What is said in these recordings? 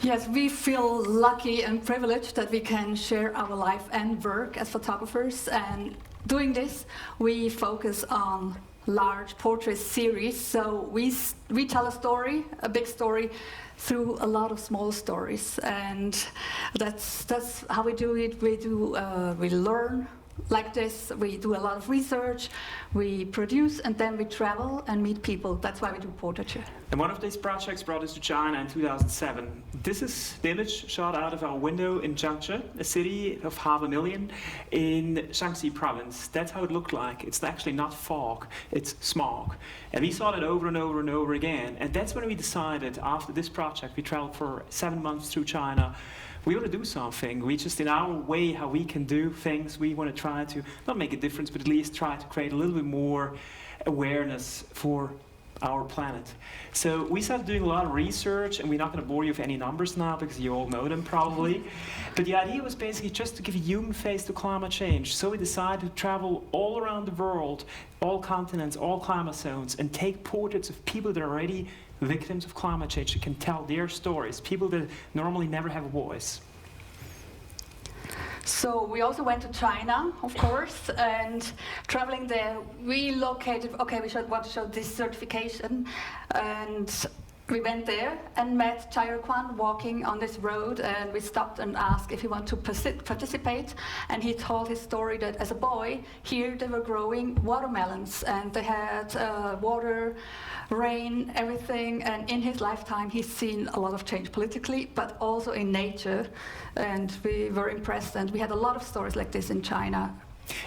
Yes, we feel lucky and privileged that we can share our life and work as photographers. And doing this, we focus on large portrait series. So we tell a story, a big story, through a lot of small stories. And that's how we do it. We learn like this. We do a lot of research, we produce, and then we travel and meet people. That's why we do portraiture. And one of these projects brought us to China in 2007. This is the image shot out of our window in Jiangxi, a city of 500,000 in Shaanxi province. That's how it looked like. It's actually not fog, it's smog. And we saw it over and over and over again. And that's when we decided, after this project, we traveled for 7 months through China, we want to do something. We just, in our way, how we can do things, we want to try to, not make a difference, but at least try to create a little bit more awareness for our planet. So we started doing a lot of research, and we're not going to bore you with any numbers now, because you all know them probably. But the idea was basically just to give a human face to climate change. So we decided to travel all around the world, all continents, all climate zones, and take portraits of people that are already victims of climate change that can tell their stories, people that normally never have a voice. So we also went to China, of course, and traveling there, we located, okay, we want to show this certification, and we went there and met Chai Kwan walking on this road, and we stopped and asked if he wanted to participate, and he told his story that as a boy, here they were growing watermelons, and they had water, rain, everything, and in his lifetime he's seen a lot of change politically, but also in nature, and we were impressed, and we had a lot of stories like this in China.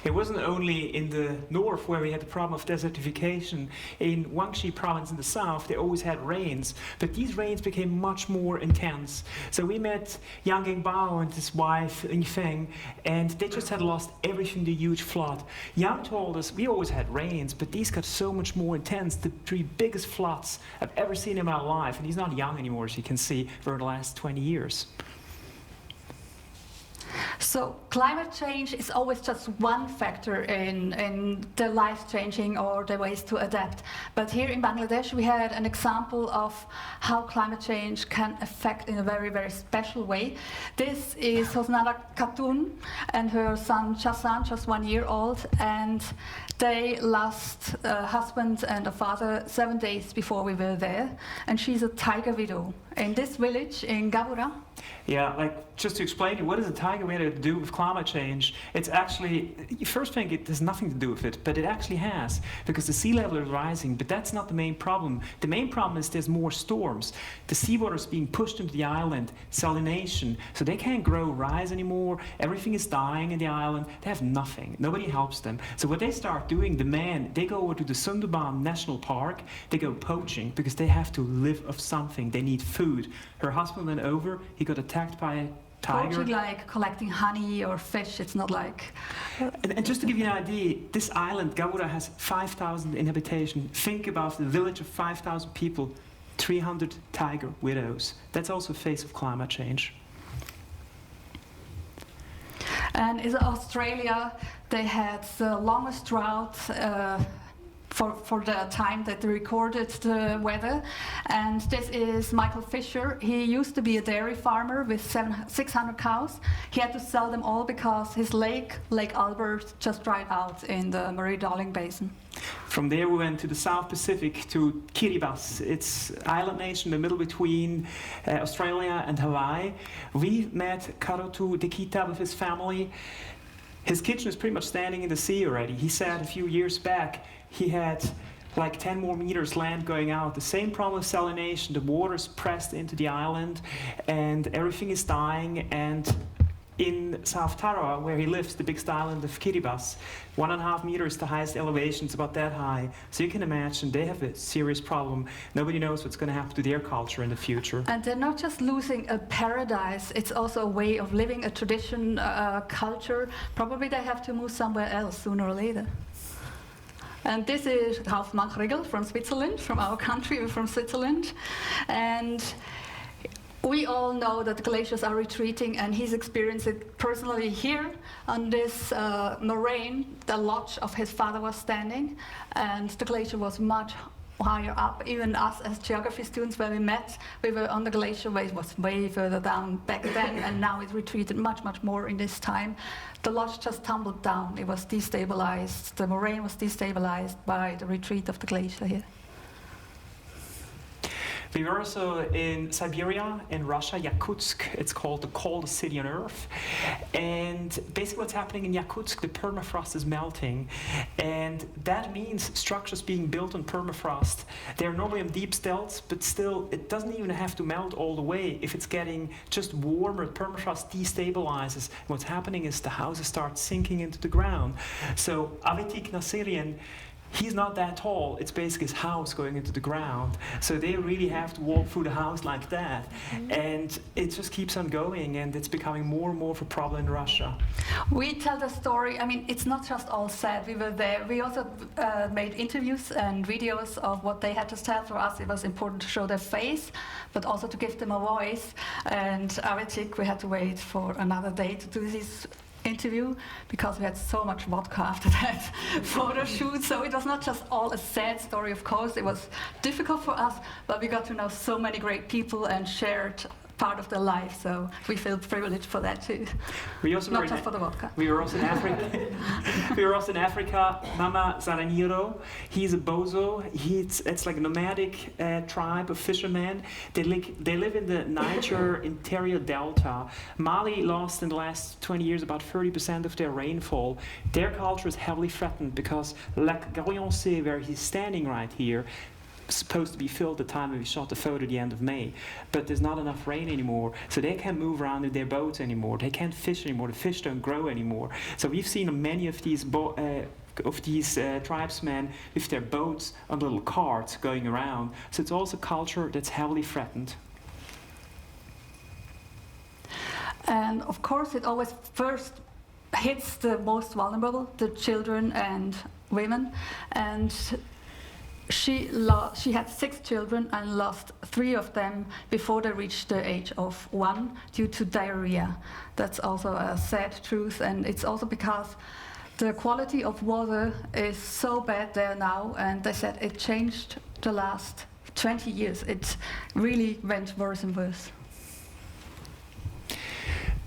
It wasn't only in the north where we had the problem of desertification. In Guangxi province in the south, they always had rains, but these rains became much more intense. So we met Yang Gengbao and his wife, Yin Feng, and they just had lost everything to a huge flood. Yang told us, we always had rains, but these got so much more intense. The 3 biggest floods I've ever seen in my life, and he's not young anymore, as you can see, for the last 20 years. So climate change is always just one factor in the life changing or the ways to adapt. But here in Bangladesh we had an example of how climate change can affect in a very, very special way. This is Hosnara Khatun and her son Chasan, just 1 year old, and they lost a husband and a father 7 days before we were there, and she's a tiger widow in this village in Gabura. Yeah, like, just to explain to you, what does a tiger widow do with climate change? It's actually, you first think it has nothing to do with it, but it actually has, because the sea level is rising, but that's not the main problem. The main problem is there's more storms. The seawater is being pushed into the island, salination, so they can't grow rice anymore, everything is dying in the island, they have nothing, nobody helps them. So what they start doing, the men, they go over to the Sundarban National Park, they go poaching, because they have to live off something, they need food. Her husband went over, he got attacked by a tiger. Poaching, like collecting honey or fish, it's not like... And just to give you an idea, this island, Gabura, has 5,000 inhabitation. Think about the village of 5,000 people, 300 tiger widows. That's also a face of climate change. And in Australia, they had the longest drought for the time that they recorded the weather. And this is Michael Fisher. He used to be a dairy farmer with 600 cows. He had to sell them all because his Lake Albert, just dried out in the Murray-Darling Basin. From there we went to the South Pacific, to Kiribati. It's an island nation in the middle between Australia and Hawaii. We met Karotu Dekita with his family. His kitchen is pretty much standing in the sea already. He said a few years back he had like 10 more meters land going out. The same problem with salination. The water is pressed into the island and everything is dying. And in South Tarawa, where he lives, the biggest island of Kiribati, 1.5 meters, the highest elevation, it's about that high. So you can imagine they have a serious problem. Nobody knows what's going to happen to their culture in the future. And they're not just losing a paradise, it's also a way of living, a tradition, a culture. Probably they have to move somewhere else sooner or later. And this is Hoffmann Kriegel from Switzerland, from our country, from Switzerland. And we we all know that the glaciers are retreating, and he's experienced it personally here on this moraine. The lodge of his father was standing, and the glacier was much higher up. Even us as geography students, when we met, we were on the glacier where it was way further down back then, and now it retreated much, much more in this time. The lodge just tumbled down. It was destabilized. The moraine was destabilized by the retreat of the glacier here. We were also in Siberia, in Russia, Yakutsk. It's called the coldest city on Earth. And basically what's happening in Yakutsk, the permafrost is melting. And that means structures being built on permafrost. They're normally on deep stilts, but still, it doesn't even have to melt all the way. If it's getting just warmer, permafrost destabilizes. And what's happening is the houses start sinking into the ground. So Avitik Nassirian, he's not that tall. It's basically his house going into the ground. So they really have to walk through the house like that. And it just keeps on going, and it's becoming more and more of a problem in Russia. We tell the story, I mean, it's not just all sad. We were there. We also made interviews and videos of what they had to tell. For us, it was important to show their face, but also to give them a voice. And Avitik, we had to wait for another day to do this interview because we had so much vodka after that photo shoot. So it was not just all a sad story, of course. It was difficult for us, but we got to know so many great people and shared part of their life, so we feel privileged for that too. We also not just for the vodka. We were also in Africa. We were also in Africa. Mama Zaraniro, he's a bozo. It's like a nomadic tribe of fishermen. They live in the Niger interior delta. Mali lost in the last 20 years about 30% of their rainfall. Their culture is heavily threatened because Lac Garioncé, where he's standing right here, supposed to be filled the time when we shot the photo at the end of May, but there's not enough rain anymore, so they can't move around in their boats anymore. They can't fish anymore. The fish don't grow anymore. So we've seen many of these tribesmen with their boats on little carts going around. So it's also a culture that's heavily threatened. And of course, it always first hits the most vulnerable, the children and women. And she had 6 children and lost 3 of them before they reached the age of 1 due to diarrhea. That's also a sad truth, and it's also because the quality of water is so bad there now, and they said it changed the last 20 years. It really went worse and worse.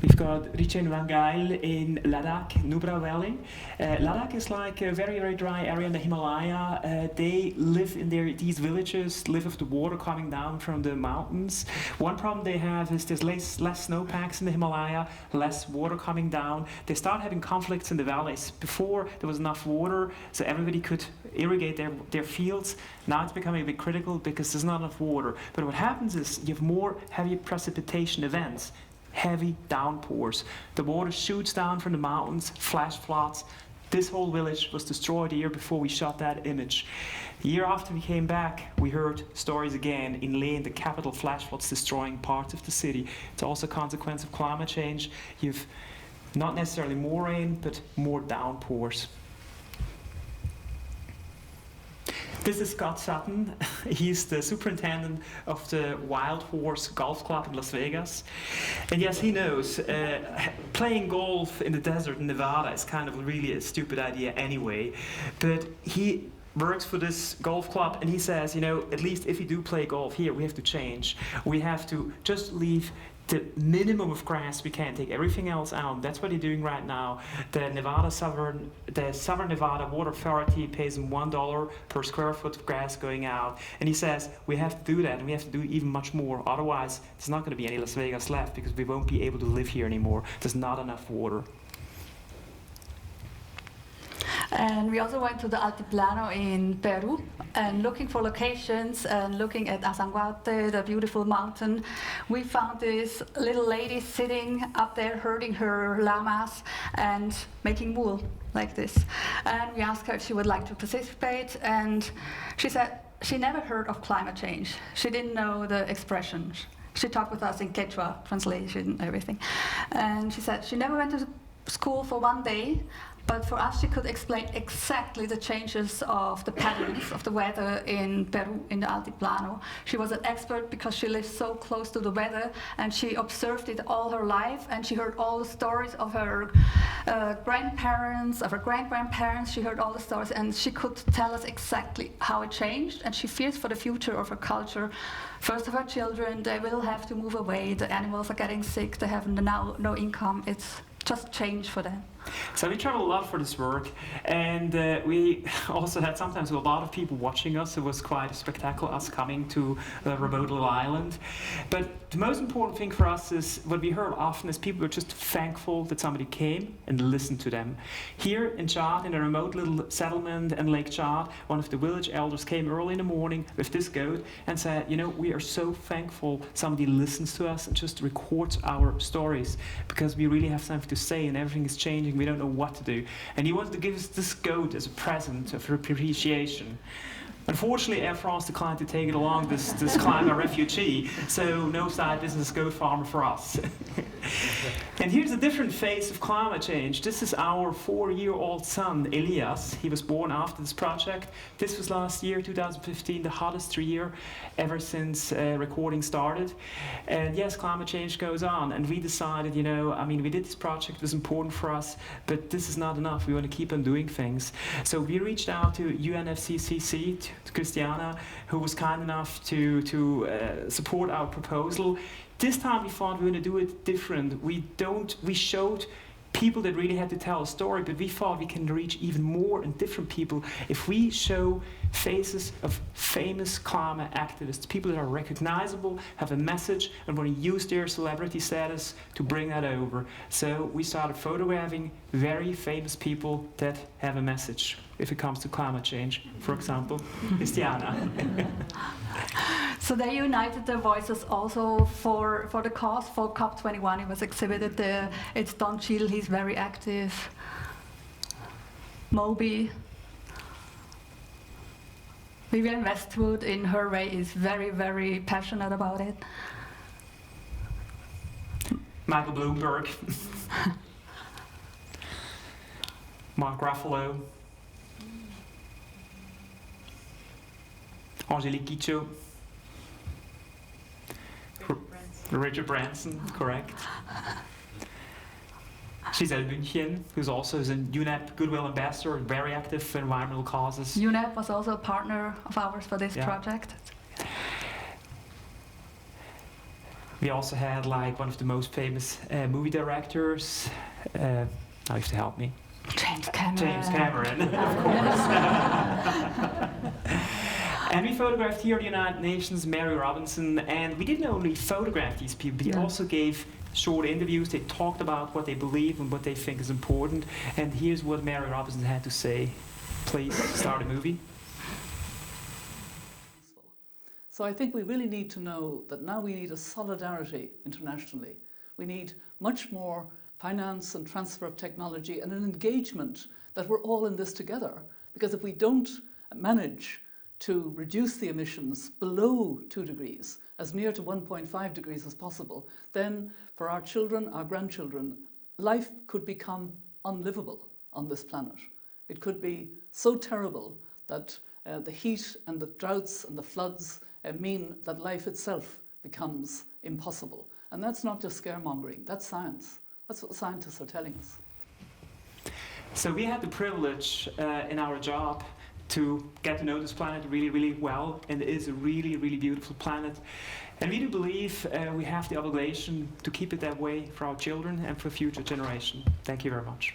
We've got Richen Wangail in Ladakh, Nubra Valley. Ladakh is like a very, very dry area in the Himalaya. They live in these villages, live with the water coming down from the mountains. One problem they have is there's less snowpacks in the Himalaya, less water coming down. They start having conflicts in the valleys. Before, there was enough water, so everybody could irrigate their fields. Now it's becoming a bit critical because there's not enough water. But what happens is you have more heavy precipitation events. Heavy downpours. The water shoots down from the mountains, flash floods. This whole village was destroyed the year before we shot that image. The year after we came back, we heard stories again in Lane, the capital, flash floods destroying parts of the city. It's also a consequence of climate change. You've not necessarily more rain, but more downpours. This is Scott Sutton. He's the superintendent of the Wild Horse Golf Club in Las Vegas. And yes, he knows playing golf in the desert in Nevada is kind of really a stupid idea anyway. But he works for this golf club, and he says, you know, at least if you do play golf here, we have to change. We have to just leave the minimum of grass we can, take everything else out. That's what they're doing right now. The Southern Nevada Water Authority pays them $1 per square foot of grass going out. And he says, we have to do that, and we have to do even much more. Otherwise, there's not going to be any Las Vegas left because we won't be able to live here anymore. There's not enough water. And we also went to the Altiplano in Peru and looking for locations and looking at Azanguate, the beautiful mountain. We found this little lady sitting up there herding her llamas and making wool like this. And we asked her if she would like to participate, and she said she never heard of climate change. She didn't know the expression. She talked with us in Quechua, translation, everything. And she said she never went to school for one day, But for us, she could explain exactly the changes of the patterns of the weather in Peru, in the Altiplano. She was an expert because she lived so close to the weather, and she observed it all her life, and she heard all the stories of her grandparents, of her great-grandparents. She heard all the stories, and she could tell us exactly how it changed, and she fears for the future of her culture. First of her children, they will have to move away, the animals are getting sick, they have now no income. It's just change for them. So we travel a lot for this work, and we also had sometimes a lot of people watching us. It was quite spectacular, us coming to a remote little island. But the most important thing for us is what we heard often is people were just thankful that somebody came and listened to them. Here in Chad, in a remote little settlement in Lake Chad, one of the village elders came early in the morning with this goat and said, you know, we are so thankful somebody listens to us and just records our stories, because we really have something to say and everything is changing. We don't know what to do. And he wanted to give us this goat as a present of appreciation. Unfortunately, Air France declined to take it along, this climate refugee, so no side business goat farmer for us. And here's a different face of climate change. This is our 4-year-old son, Elias. He was born after this project. This was last year, 2015, the hottest year ever since recording started. And yes, climate change goes on. And we decided, you know, I mean, we did this project, it was important for us, but this is not enough. We want to keep on doing things. So we reached out to UNFCCC, to Christiana, who was kind enough to support our proposal. This time we thought we were going to do it different. We showed people that really had to tell a story, but we thought we can reach even more and different people if we show faces of famous climate activists, people that are recognizable, have a message, and want to use their celebrity status to bring that over. So we started photographing very famous people that have a message if it comes to climate change. For example, Christiana. So they united their voices also for the cause. For COP21, it was exhibited there. It's Don Cheadle, he's very active. Moby. Vivienne Westwood, in her way, is very, very passionate about it. Michael Bloomberg. Mark Ruffalo. Angelique Kidjo. Richard Branson, correct. Giselle Bündchen, who's also a UNEP Goodwill Ambassador, very active for environmental causes. UNEP was also a partner of ours for this project. We also had like one of the most famous movie directors. Now you have to help me. James Cameron. James Cameron, of course. And we photographed here at the United Nations Mary Robinson, and we didn't only photograph these people, we also gave short interviews. They talked about what they believe and what they think is important. And here's what Mary Robinson had to say. Please start a movie. So I think we really need to know that now we need a solidarity internationally. We need much more finance and transfer of technology and an engagement that we're all in this together. Because if we don't manage to reduce the emissions below 2 degrees, as near to 1.5 degrees as possible, then for our children, our grandchildren, life could become unlivable on this planet. It could be so terrible that the heat and the droughts and the floods mean that life itself becomes impossible. And that's not just scaremongering, that's science. That's what scientists are telling us. So we had the privilege in our job to get to know this planet really, really well, and it is a really, really beautiful planet. And we do believe we have the obligation to keep it that way for our children and for future generations. Thank you very much.